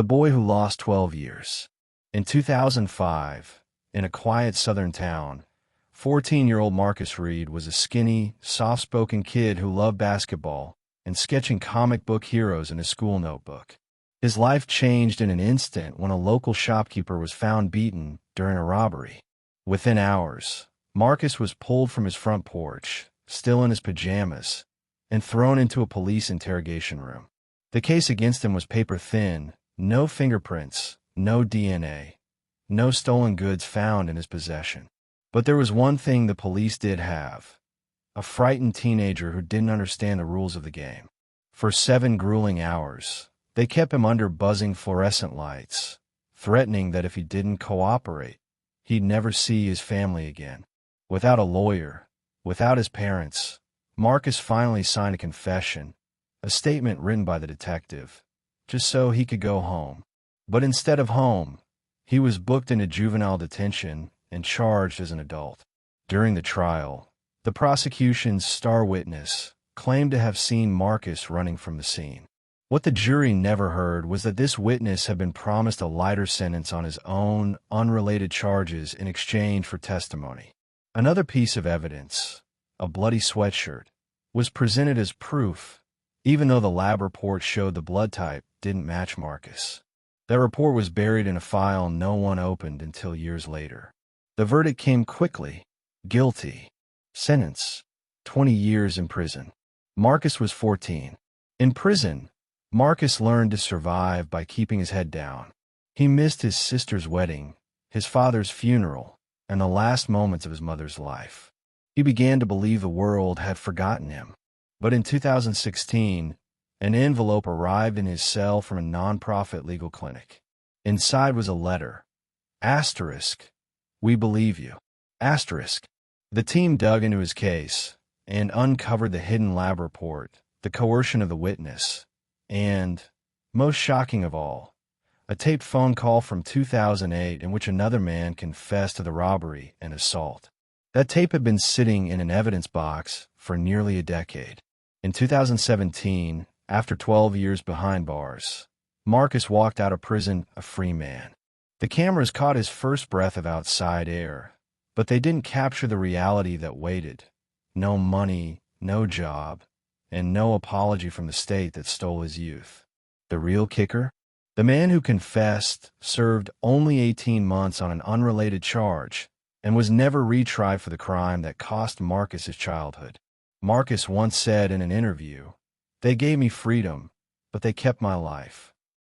The boy who lost 12 years. In 2005, in a quiet southern town, 14-year-old Marcus Reed was a skinny, soft-spoken kid who loved basketball and sketching comic book heroes in his school notebook. His life changed in an instant when a local shopkeeper was found beaten during a robbery. Within hours, Marcus was pulled from his front porch, still in his pajamas, and thrown into a police interrogation room. The case against him was paper-thin. No fingerprints, no DNA, no stolen goods found in his possession. But there was one thing the police did have: a frightened teenager who didn't understand the rules of the game. For 7 grueling hours, they kept him under buzzing fluorescent lights, threatening that if he didn't cooperate, he'd never see his family again. Without a lawyer, without his parents, Marcus finally signed a confession, a statement written by the detective, just so he could go home. But instead of home, he was booked into juvenile detention and charged as an adult. During the trial, the prosecution's star witness claimed to have seen Marcus running from the scene. What the jury never heard was that this witness had been promised a lighter sentence on his own, unrelated charges in exchange for testimony. Another piece of evidence, a bloody sweatshirt, was presented as proof, even though the lab report showed the blood type didn't match Marcus. That report was buried in a file no one opened until years later. The verdict came quickly: guilty. Sentence: 20 years in prison. Marcus was 14. In prison, Marcus learned to survive by keeping his head down. He missed his sister's wedding, his father's funeral, and the last moments of his mother's life. He began to believe the world had forgotten him. But in 2016, an envelope arrived in his cell from a nonprofit legal clinic. Inside was a letter. Asterisk, "We believe you." Asterisk. The team dug into his case and uncovered the hidden lab report, the coercion of the witness, and, most shocking of all, a taped phone call from 2008 in which another man confessed to the robbery and assault. That tape had been sitting in an evidence box for nearly a decade. In 2017, after 12 years behind bars, Marcus walked out of prison a free man. The cameras caught his first breath of outside air, but they didn't capture the reality that waited. No money, no job, and no apology from the state that stole his youth. The real kicker? The man who confessed served only 18 months on an unrelated charge and was never retried for the crime that cost Marcus his childhood. Marcus once said in an interview, "They gave me freedom, but they kept my life."